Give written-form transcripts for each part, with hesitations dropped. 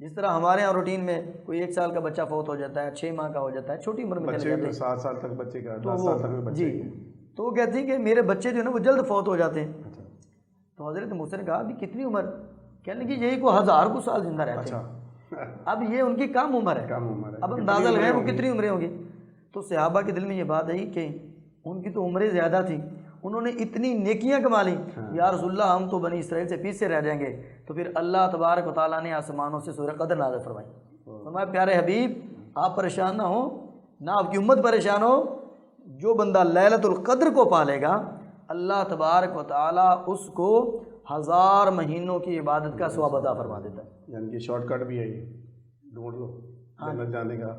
جس طرح ہمارے یہاں روٹین میں کوئی 1 سال کا بچہ فوت ہو جاتا ہے، 6 ماہ کا ہو جاتا ہے، چھوٹی عمر میں چلے جاتے ہیں، 7 سال تک بچے کا، 10 سال تک بچے جی، تو وہ کہتی ہیں کہ میرے بچے جو ہے نا وہ جلد فوت ہو جاتے ہیں۔ تو حضرت موسیٰ نے کہا ابھی کتنی عمر؟ کہنے لگی یہی کو 1000 کو سال زندہ رہتے ہیں، اب یہ ان کی کم عمر ہے، اب اندازہ لگائیں وہ کتنی عمریں ہوں گی۔ تو صحابہ کے دل میں یہ بات آئی کہ ان کی تو عمریں زیادہ تھیں، انہوں نے اتنی نیکیاں کما لی، یا رسول اللہ ہم تو بنی اسرائیل سے پیچھے رہ جائیں گے۔ تو پھر اللہ تبارک و تعالیٰ نے آسمانوں سے سورہ قدر نازل فرمائی، فرمایا پیارے حبیب آپ پریشان نہ ہو، نہ آپ کی امت پریشان ہو، جو بندہ لیلۃ القدر کو پالے گا اللہ تبارک و تعالیٰ اس کو 1000 مہینوں کی عبادت کا ثواب عطا فرما دیتا ہے۔ یعنی کہ شارٹ کٹ بھی ہے، یہ ڈھونڈ لو جنت جانے کا۔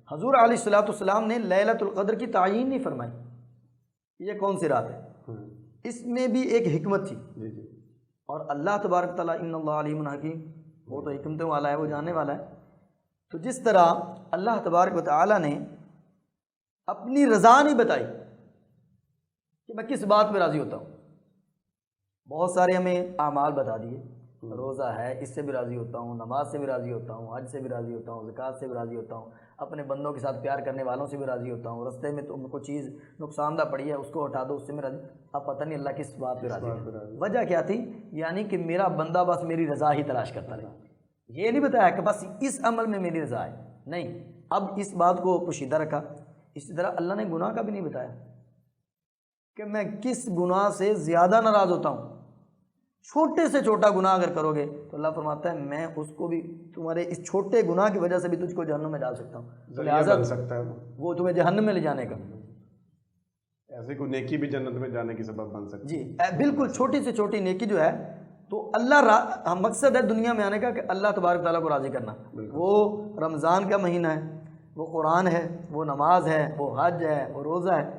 حضور علیہ الصلوۃ والسلام نے لیلۃ القدر کی تعیین نہیں فرمائی، یہ کون سی رات ہے، اس میں بھی ایک حکمت تھی۔ اور اللہ تبارک تعالیٰ ان اللہ علیم حکیم، وہ تو حکمتوں والا ہے، وہ جاننے والا ہے۔ تو جس طرح اللہ تبارک و تعالیٰ نے اپنی رضا نہیں بتائی کہ میں کس بات پہ راضی ہوتا ہوں، بہت سارے ہمیں اعمال بتا دیے، روزہ ہے اس سے بھی راضی ہوتا ہوں، نماز سے بھی راضی ہوتا ہوں، حج سے بھی راضی ہوتا ہوں، زکوٰۃ سے بھی راضی ہوتا ہوں، اپنے بندوں کے ساتھ پیار کرنے والوں سے بھی راضی ہوتا ہوں، رستے میں تم کو چیز نقصان دہ پڑی ہے اس کو ہٹا دو، اس سے میں راضی۔ اب پتہ نہیں اللہ کس بات پہ راضی ہے، وجہ کیا تھی؟ یعنی کہ میرا بندہ بس میری رضا ہی تلاش کرتا رہا، یہ نہیں بتایا کہ بس اس عمل میں میری رضا ہے، نہیں، اب اس بات کو پوشیدہ رکھا۔ اسی طرح اللہ نے گناہ کا بھی نہیں بتایا کہ میں کس گناہ سے زیادہ ناراض ہوتا ہوں۔ چھوٹے سے چھوٹا گناہ اگر کرو گے تو اللہ فرماتا ہے میں اس کو بھی تمہارے اس چھوٹے گناہ کی وجہ سے بھی تجھ کو جہنم میں ڈال سکتا ہوں، تو لہٰذا وہ تمہیں جہنم میں لے جانے کا، ایسے کوئی نیکی بھی جنت میں جانے کی سبب بن سکتی ہے۔ جی بالکل، چھوٹی سے چھوٹی نیکی جو ہے تو اللہ مقصد ہے دنیا میں آنے کا کہ اللہ تبارک تعالیٰ کو راضی کرنا۔ وہ رمضان کا مہینہ ہے، وہ قرآن ہے، وہ نماز ہے، وہ حج ہے، وہ روزہ ہے،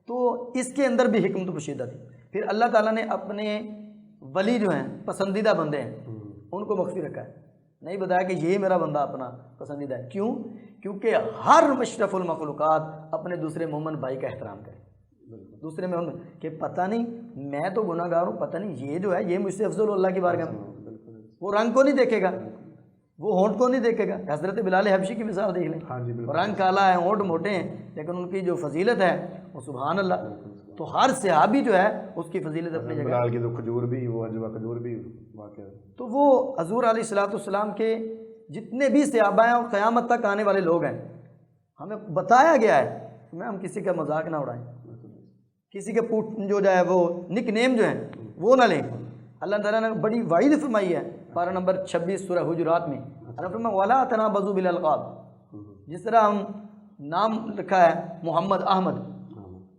تو اس کے اندر بھی حکمت پوشیدہ تھی۔ پھر اللہ تعالیٰ نے اپنے ولی جو ہیں پسندیدہ بندے ہیں ان کو مخفی رکھا ہے، نہیں بتایا کہ یہ میرا بندہ اپنا پسندیدہ ہے۔ کیوں؟ کیونکہ ہر مشرف المخلوقات اپنے دوسرے مومن بھائی کا احترام کرے، دوسرے میں کہ پتہ نہیں میں تو گناہ گار ہوں، پتہ نہیں یہ جو ہے یہ مجھ سے افضل اللہ کی بارگاہ میں، وہ رنگ کو نہیں دیکھے گا، وہ ہونٹ کو نہیں دیکھے گا۔ حضرت بلال حبشی کی مثال دیکھ لیں، رنگ کالا ہے، ہونٹ موٹے ہیں، لیکن ان کی جو فضیلت ہے وہ سبحان اللہ۔ تو ہر صحابی جو ہے اس کی فضیلت اپنی جگہ، بلال کی تو کھجور بھی، وہ عجوہ کھجور بھی واقع ہے۔ تو وہ حضور علیہ الصلوۃ والسلام کے جتنے بھی صحابہ ہیں اور قیامت تک آنے والے لوگ ہیں، ہمیں بتایا گیا ہے کہ ہم کسی کا مذاق نہ اڑائیں، کسی کے جو ہے وہ نک نیم جو ہیں وہ نہ لیں۔ اللہ تعالیٰ نے بڑی وعید فرمائی ہے پارہ نمبر 26 سورہ حجرات میں، اللہ فرمایا وَلَا تَنَابَزُوا بِالْأَلْقَابِ، جس طرح ہم نام رکھا ہے محمد احمد،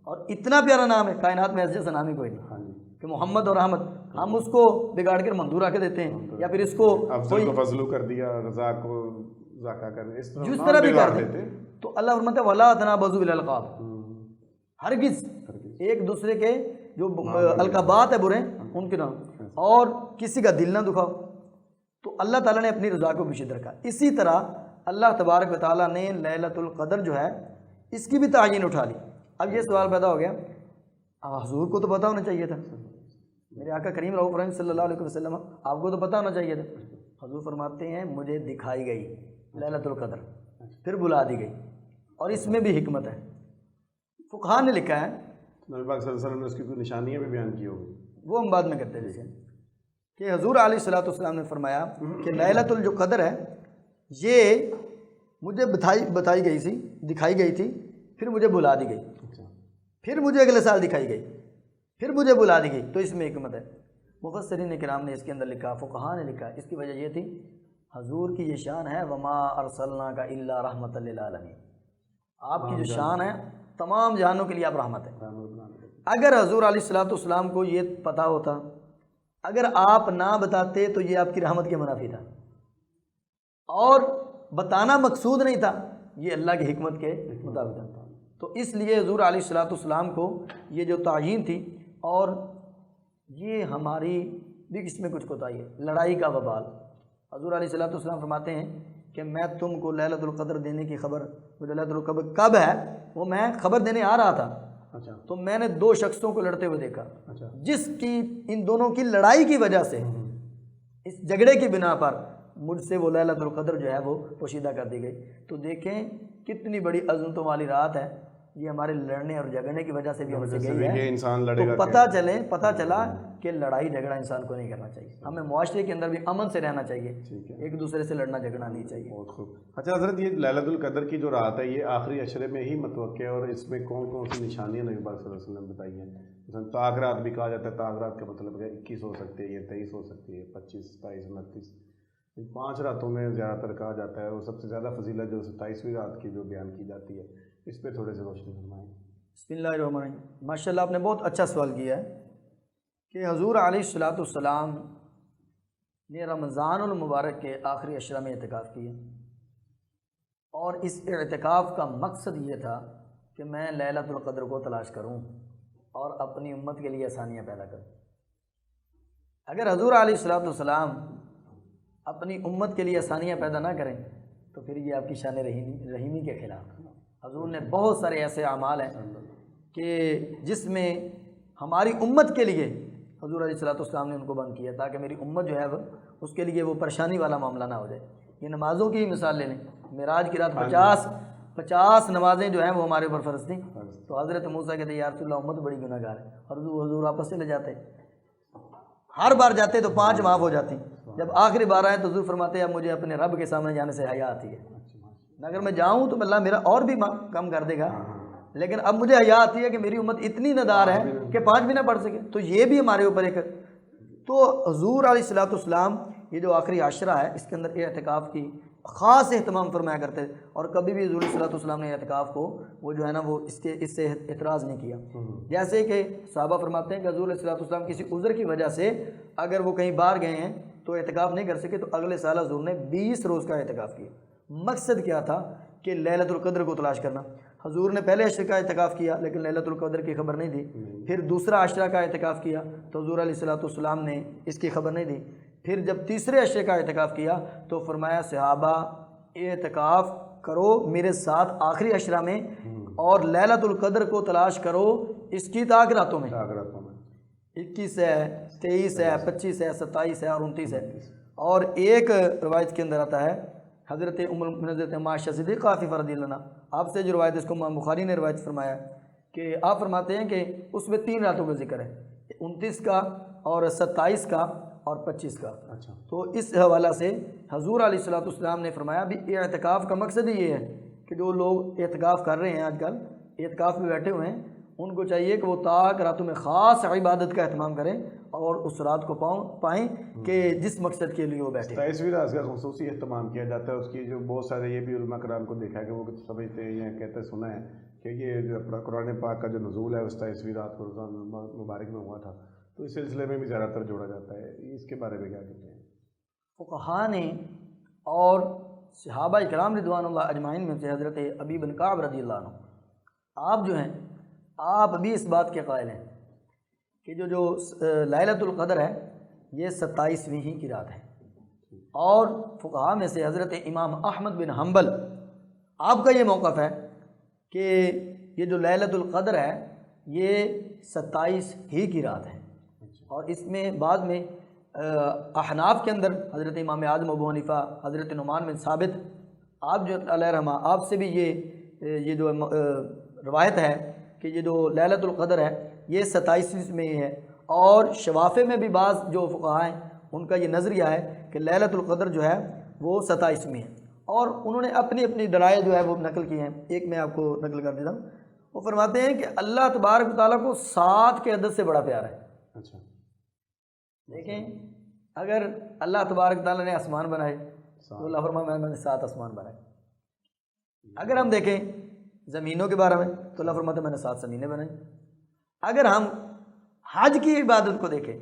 اور اتنا پیارا نام ہے، کائنات میں ایسے جیسا نام ہی کوئی نہیں کہ محمد اور احمد، ہم اس کو بگاڑ کر مندور آ کے دیتے ہیں، یا پھر اس کو افضل کو فضلو کر دیا، رضا کو ذاکا کر دیا، جس طرح بھی کر دیتے۔ تو اللہ فرماتا ہے وَلَا تَنَابَزُوا بِالْأَلْقَابِ، ہرگز ایک دوسرے کے جو القابات ہے برے ان کے نام، اور کسی کا دل نہ دکھاؤ۔ تو اللہ تعالیٰ نے اپنی رضا کو پوشیدہ رکھا۔ اسی طرح اللہ تبارک و تعالیٰ نے لیلۃ القدر جو ہے اس کی بھی تعین اٹھا لی۔ اب یہ سوال پیدا ہو گیا، اب حضور کو تو پتہ ہونا چاہیے تھا، میرے آقا کریم رؤوف رحیم صلی اللہ علیہ وسلم، آپ کو تو پتہ ہونا چاہیے تھا۔ حضور فرماتے ہیں مجھے دکھائی گئی لیلۃ القدر، پھر بلا دی گئی، اور اس میں بھی حکمت ہے۔ فقہاء نے لکھا ہے، نبی پاک صلی اللہ علیہ وسلم نے اس کی کوئی نشانیاں بھی بیان کی ہوگی، وہ ہم بعد میں کرتے ہیں، جیسے کہ حضور علیہ الصلوۃ والسلام نے فرمایا کہ لیلۃ جو قدر ہے یہ مجھے بتائی گئی تھی، دکھائی گئی تھی، پھر مجھے بلا دی گئی، پھر مجھے اگلے سال دکھائی گئی، پھر مجھے بلا دی گئی، تو اس میں حکمت ہے۔ مفسرین کرام نے اس کے اندر لکھا، فقہاء نے لکھا، اس کی وجہ یہ تھی حضور کی یہ شان ہے وما ارسلناک الا رحمۃ للعالمین، آپ کی جو شان ہے تمام جہانوں کے لیے آپ رحمت ہے۔ اگر حضور علیہ الصلوۃ والسلام کو یہ پتہ ہوتا، اگر آپ نہ بتاتے تو یہ آپ کی رحمت کے منافی تھا، اور بتانا مقصود نہیں تھا، یہ اللہ کی حکمت کے مطابق تھا۔ تو اس لیے حضور علیہ الصلوۃ والسلام کو یہ جو تعین تھی، اور یہ ہماری بھی اس میں کچھ کوتاہی ہے، لڑائی کا وبال۔ حضور علیہ الصلوۃ والسلام فرماتے ہیں کہ میں تم کو لیلۃ القدر دینے کی خبر، لیلۃ القدر کب ہے وہ میں خبر دینے آ رہا تھا، تو میں نے 2 شخصوں کو لڑتے ہوئے دیکھا، جس کی ان دونوں کی لڑائی کی وجہ سے، اس جھگڑے کی بنا پر مجھ سے وہ لیلۃ القدر جو ہے وہ پوشیدہ کر دی گئی۔ تو دیکھیں کتنی بڑی عظمتوں والی رات ہے، یہ ہمارے لڑنے اور جھگڑنے کی وجہ سے بھی ہم سے گئی ہے۔ انسان لڑے گا، تو پتہ چلا کہ لڑائی جھگڑا انسان کو نہیں کرنا چاہیے، ہمیں معاشرے کے اندر بھی امن سے رہنا چاہیے، ایک دوسرے سے لڑنا جھگڑنا نہیں چاہیے۔ بہت خوب۔ اچھا حضرت، یہ لیلۃ القدر کی جو رات ہے یہ آخری عشرے میں ہی متوقع ہے، اور اس میں کون کون سی نشانیاں نبی پاک صلی اللہ علیہ وسلم نے بتائی ہیں؟ مثلا طاق رات بھی کہا جاتا ہے، طاق رات کا مطلب ہے 21 ہو سکتی ہے، 23 ہو سکتی ہے، 25، 27، 29، 5 راتوں میں زیادہ تر کہا جاتا ہے، اور سب سے زیادہ فضیلت جو 27ویں رات کی جو بیان کی جاتی ہے، اس پہ تھوڑے سے روشنی فرمائیں۔ بسم اللہ الرحمن الرحیم۔ ماشاء اللہ آپ نے بہت اچھا سوال کیا ہے کہ حضور علیہ الصلوۃ والسلام نے رمضان المبارک کے آخری عشرہ میں اعتکاف کیا، اور اس اعتکاف کا مقصد یہ تھا کہ میں لیلۃ القدر کو تلاش کروں اور اپنی امت کے لیے آسانیاں پیدا کروں۔ اگر حضور علیہ الصلوۃ والسلام اپنی امت کے لیے آسانیاں پیدا نہ کریں تو پھر یہ آپ کی شان رحیمی کے خلاف۔ حضور نے بہت سارے ایسے اعمال ہیں کہ جس میں ہماری امت کے لیے حضور علیہ الصلوۃ والسلام نے ان کو بند کیا تاکہ میری امت جو ہے وہ اس کے لیے وہ پریشانی والا معاملہ نہ ہو جائے۔ یہ نمازوں کی مثال لے لیں، معراج کی رات 50 نمازیں جو ہیں وہ ہمارے اوپر فرض تھیں، تو حضرت موسیٰ کہتے یا رسول اللہ امت بڑی گناہ گار ہے، اور حضور واپس چلے جاتے، ہر بار جاتے تو 5 معاف ہو جاتی، جب آخری بار آئے تو حضور فرماتے ہیں اب مجھے اپنے رب کے سامنے جانے سے حیا آتی ہے، اگر میں جاؤں تو اللہ میرا اور بھی کم کر دے گا، لیکن اب مجھے حیا آتی ہے کہ میری امت اتنی ندار ہے کہ 5 بھی نہ پڑھ سکے، تو یہ بھی ہمارے اوپر ایک۔ تو حضور علیہ الصلوۃ والسلام یہ جو آخری عشرہ ہے اس کے اندر اعتکاف کی خاص اہتمام فرمایا کرتے، اور کبھی بھی حضور علیہ الصلوۃ والسلام نے اعتکاف کو وہ جو ہے نا وہ اس سے اعتراض نہیں کیا۔ جیسے کہ صحابہ فرماتے ہیں کہ حضور علیہ الصلوۃ والسلام کسی عذر کی وجہ سے اگر وہ کہیں باہر گئے ہیں تو اعتکاف نہیں کر سکے، تو اگلے سال حضور نے 20 روز کا اعتکاف کیا۔ مقصد کیا تھا کہ لیلۃ القدر کو تلاش کرنا۔ حضور نے پہلے عشرے کا اعتکاف کیا لیکن لیلۃ القدر کی خبر نہیں دی، پھر دوسرا عشرہ کا اعتکاف کیا تو حضور علیہ الصلوۃ والسلام نے اس کی خبر نہیں دی، پھر جب تیسرے عشرے کا اعتکاف کیا تو فرمایا صحابہ اعتکاف کرو میرے ساتھ آخری عشرہ میں، اور لیلۃ القدر کو تلاش کرو اس کی طاق راتوں میں، 21 ہے، 23 ہے، 25 ہے، 27 ہے اور 29 ہے۔ اور ایک روایت کے اندر آتا ہے حضرت حضرت عائشہ صدیقہ عفیفہ رضی اللہ عنہ آپ سے جو روایت اس کو امام بخاری نے روایت فرمایا کہ آپ فرماتے ہیں کہ اس میں 3 راتوں کا ذکر ہے، 29 کا اور 27 کا اور 25 کا۔ اچھا، تو اس حوالہ سے حضور علیہ الصلوۃ والسلام نے فرمایا بھی اعتکاف کا مقصد ہی یہ ہے کہ جو لوگ اعتکاف کر رہے ہیں آج کل اعتکاف میں بیٹھے ہوئے ہیں ان کو چاہیے کہ وہ طاق راتوں میں خاص عبادت کا اہتمام کریں اور اس رات کو پائیں کہ جس مقصد کے لیے وہ بیٹھے۔ 27ویں رات کا خصوصی اہتمام کیا جاتا ہے، اس کی جو بہت سارے یہ بھی علماء کرام کو دیکھا ہے کہ وہ سمجھتے ہیں یا کہتے سنا ہے کہ یہ جو اپنا قرآن پاک کا جو نزول ہے 27ویں رات کو رمضان مبارک میں ہوا تھا، تو اس سلسلے میں بھی زیادہ تر جوڑا جاتا ہے، اس کے بارے میں کیا کہتے ہیں؟ فقہاء نے اور صحابہ اکرام رضوان اللہ اجمعین میں سے حضرت ابی بن کعب رضی اللہ عنہ آپ جو ہیں آپ بھی اس بات کے قائل ہیں کہ جو لیلۃ القدر ہے یہ 27ویں ہی کی رات ہے، اور فقہاء میں سے حضرت امام احمد بن حنبل آپ کا یہ موقف ہے کہ یہ جو لیلۃ القدر ہے یہ 27 ہی کی رات ہے، اور اس میں بعد میں احناف کے اندر حضرت امام اعظم ابو حنیفہ حضرت نعمان بن ثابت آپ جو علیہ رحمہ آپ سے بھی یہ جو روایت ہے کہ یہ جو لیلۃ القدر ہے یہ 27 میں ہی ہے، اور شوافع میں بھی بعض جو فقہاء ہیں ان کا یہ نظریہ ہے کہ لیلۃ القدر جو ہے وہ 27 میں ہے، اور انہوں نے اپنی اپنی دلائل جو ہے وہ نقل کی ہیں۔ ایک میں آپ کو نقل کر دیتا ہوں، وہ فرماتے ہیں کہ اللہ تبارک و تعالیٰ کو 7 کے عدد سے بڑا پیار ہے۔ اچھا، دیکھیں اگر اللہ تبارک تعالیٰ نے آسمان بنائے تو اللہ فرماتا ہے میں نے 7 آسمان بنائے، اگر ہم دیکھیں زمینوں کے بارے میں تو اللہ فرماتا ہے میں نے 7 زمینیں بنائیں، اگر ہم حج کی عبادت کو دیکھیں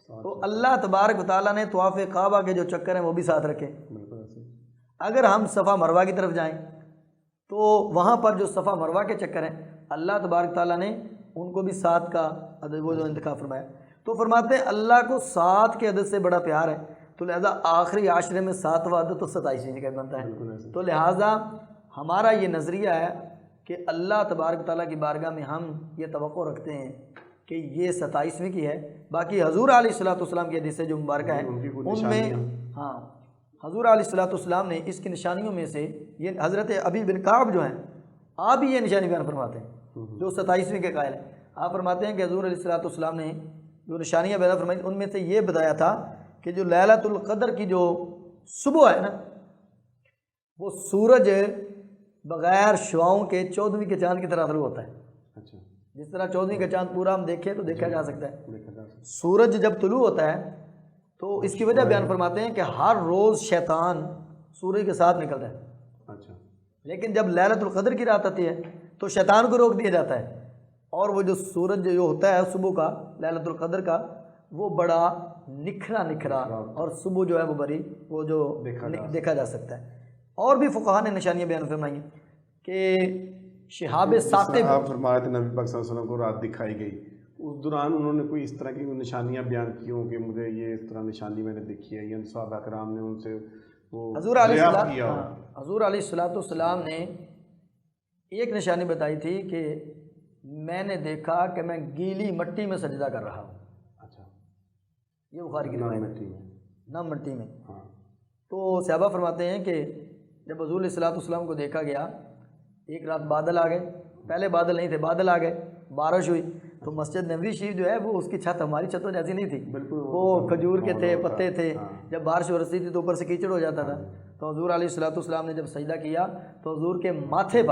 تو اللہ تبارک و تعالیٰ نے طواف کعبہ کے جو چکر ہیں وہ بھی 7 رکھے، اگر ہم صفا مروہ کی طرف جائیں تو وہاں پر جو صفا مروہ کے چکر ہیں اللہ تبارک تعالیٰ نے ان کو بھی 7 کا عدد وہ جو انتخاب فرمایا، تو فرماتے ہیں اللہ کو 7 کے عدد سے بڑا پیار ہے، تو لہذا آخری عاشرے میں 7واں عدد تو 27 کا بنتا ہے۔ تو لہٰذا ہمارا یہ نظریہ ہے کہ اللہ تبارک تعالیٰ کی بارگاہ میں ہم یہ توقع رکھتے ہیں کہ یہ 27ویں کی ہے۔ باقی حضور علیہ الصلوۃ والسلام کی حدیث جو مبارکہ ہیں ان میں حضور علیہ الصلوۃ والسلام نے اس کی نشانیوں میں سے یہ حضرت ابی بن کعب جو ہیں آپ ہی یہ نشانی بیان فرماتے ہیں جو 27ویں کے قائل ہیں. آپ فرماتے ہیں کہ حضور علیہ الصلوۃ والسلام نے جو نشانیاں بیان فرمائی ان میں سے یہ بتایا تھا کہ جو لیلۃ القدر کی جو صبح ہے نا وہ سورج بغیر شعاؤں کے 14ویں کے چاند کی طرح طلوع ہوتا ہے. اچھا. جس طرح 14ویں کا چاند پورا ہم دیکھیں تو دیکھا جا سکتا ہے. سورج جب طلوع ہوتا ہے تو اس کی وجہ بیان فرماتے ہیں کہ ہر روز شیطان سورج کے ساتھ نکلتا ہے. اچھا. لیکن جب لیلۃ القدر کی رات آتی ہے تو شیطان کو روک دیا جاتا ہے اور وہ جو سورج جو ہوتا ہے صبح کا لیلۃ القدر کا وہ بڑا نکھرا اور صبح جو ہے وہ بڑی وہ جو دیکھا جا سکتا ہے. اور بھی فقہا نے نشانیاں بیان فرمائی ہیں کہ شہاب ثاقب آپ فرما رہے تھے نبی پاک صلی اللہ علیہ وسلم کو رات دکھائی گئی، اس دوران انہوں نے کوئی اس طرح کی نشانیاں بیان کی ہوں کہ مجھے یہ اس طرح نشانی میں نے دیکھی ہے، یا صحابہ کرام نے ان سے وہ حضور علیہ الصلوۃ والسلام نے ایک نشانی بتائی تھی کہ میں نے دیکھا کہ میں گیلی مٹی میں سجدہ کر رہا ہوں. اچھا. یہ بخاری کی روایت ہے. نم مٹی میں. ہاں. تو صحابہ فرماتے ہیں کہ جب حضور علیہ الصلوۃ والسلام کو دیکھا گیا ایک رات بادل آ گئے، پہلے بادل نہیں تھے، بادل آ گئے، بارش ہوئی تو مسجد نبوی شریف جو ہے وہ اس کی چھت ہماری چھتوں جیسی نہیں تھی، وہ کھجور کے تھے، پتے تھے. جب بارش برستی تھی تو اوپر سے کیچڑ ہو جاتا تھا. تو حضور علیہ الصلوۃ والسلام نے جب سجدہ کیا تو حضور کے ماتھے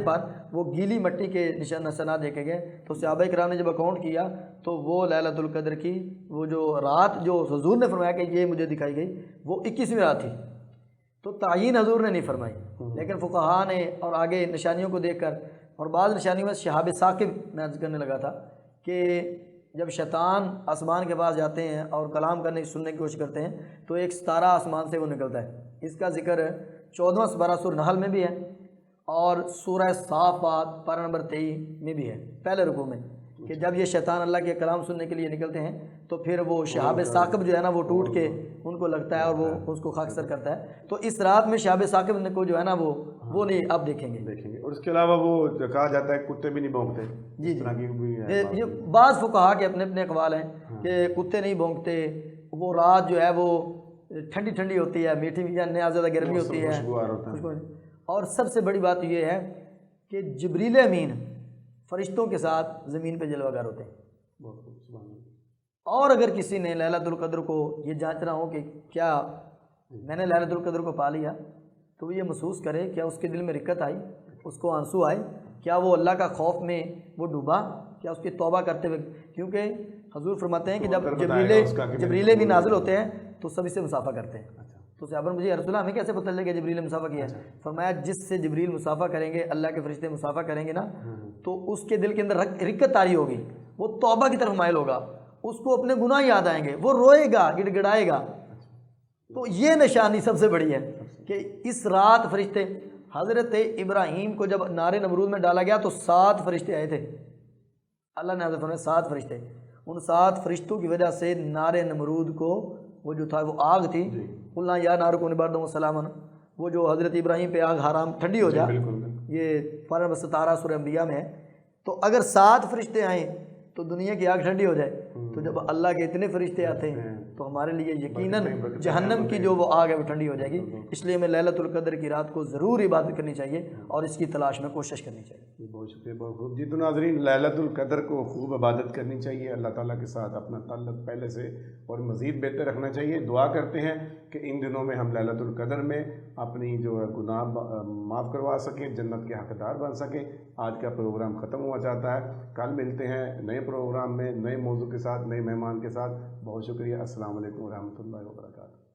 پر وہ گیلی مٹی کے نشانات دیکھے گئے. تو صحابہ کرام نے جب اکاؤنٹ کیا تو وہ لیلۃ القدر کی وہ جو رات جو حضور نے فرمایا کہ یہ مجھے دکھائی گئی وہ 21ویں رات تھی. تو تعیین حضور نے نہیں فرمائی لیکن فقہا نے اور آگے نشانیوں کو دیکھ کر اور بعض نشانیوں میں شہاب ثاقب میں عرض کرنے لگا تھا کہ جب شیطان آسمان کے پاس جاتے ہیں اور کلام کرنے کی سننے کی کوشش کرتے ہیں تو ایک ستارہ آسمان سے وہ نکلتا ہے. اس کا ذکر 14واں سپارہ سورہ نحل میں بھی ہے اور سورہ صافات پارہ نمبر 23 میں بھی ہے پہلے رکوع میں کہ جب یہ شیطان اللہ کے کلام سننے کے لیے نکلتے ہیں تو پھر وہ شہاب ثاقب جو ہے نا وہ ٹوٹ کے ان کو لگتا ہے اور وہ اس کو خاکستر کرتا ہے. تو اس رات میں شہاب ثاقب کو جو ہے نا وہ نہیں اب دیکھیں گے. اور اس کے علاوہ وہ کہا جاتا ہے کتے بھی نہیں بھونکتے. جی بعض فقہا کے اپنے اپنے اقوال ہیں کہ کتے نہیں بھونکتے، وہ رات جو ہے وہ ٹھنڈی ٹھنڈی ہوتی ہے، میٹھی یا نہ زیادہ گرمی ہوتی ہے. اور سب سے بڑی بات یہ ہے کہ جبریل امین فرشتوں کے ساتھ زمین پہ جلوہ گر ہوتے ہیں. اور اگر کسی نے لیلۃ القدر کو یہ جانچنا ہو کہ کیا میں نے لیلۃ القدر کو پا لیا تو وہ یہ محسوس کرے کیا اس کے دل میں رکت آئی، اس کو آنسو آئے، کیا وہ اللہ کا خوف میں وہ ڈوبا، کیا اس کی توبہ کرتے ہوئے. کیونکہ حضور فرماتے ہیں کہ جب جبریل بھی نازل ہوتے ہیں تو سبھی سے مسافہ کرتے ہیں. تو صحابہ مجھے رسول اللہ ہمیں کیسے پتہ چلے کہ جبریل نے مسافہ کیا ہے؟ فرمایا جس سے جبریل مسافہ کریں گے، اللہ کے فرشتے مسافہ کریں گے نا تو اس کے دل کے اندر رکت طاری ہوگی، وہ توبہ کی طرف مائل ہوگا، اس کو اپنے گناہ یاد آئیں گے، وہ روئے گا، گڑ گڑائے گا. تو یہ نشانی سب سے بڑی ہے کہ اس رات فرشتے حضرت ابراہیم کو جب نار نمرود میں ڈالا گیا تو 7 فرشتے آئے تھے. اللہ نے حضرت فرمایا 7 فرشتے، ان 7 فرشتوں کی وجہ سے نار نمرود کو وہ جو تھا وہ آگ تھی، قلنا یا نار کونی بردم و سلاما، وہ جو حضرت ابراہیم پہ آگ حرام ٹھنڈی ہو جائے، یہ پارہ نمبر 17 سورہ انبیاء میں ہے. تو اگر 7 فرشتے آئیں تو دنیا کی آگ ٹھنڈی ہو جائے. تو جب اللہ کے اتنے فرشتے آتے ہیں تو ہمارے لیے یقیناً جہنم کی جو وہ آگ ہے وہ ٹھنڈی ہو جائے گی. اس لیے ہمیں لیلۃ القدر کی رات کو ضرور عبادت کرنی چاہیے اور اس کی تلاش میں کوشش کرنی چاہیے. بہت شکریہ، بہت خوب. جی تو ناظرین، لیلۃ القدر کو خوب عبادت کرنی چاہیے، اللہ تعالیٰ کے ساتھ اپنا تعلق پہلے سے اور مزید بہتر رکھنا چاہیے. دعا کرتے ہیں کہ ان دنوں میں ہم لیلۃ القدر میں اپنی جو ہے گناہ معاف کروا سکیں، جنت کے حقدار بن سکیں. آج کا پروگرام ختم ہوا جاتا ہے، کل ملتے ہیں نئے پروگرام میں نئے موضوع کے ساتھ، نئے مہمان کے ساتھ. بہت شکریہ. السلام علیکم ورحمۃ اللہ وبرکاتہ.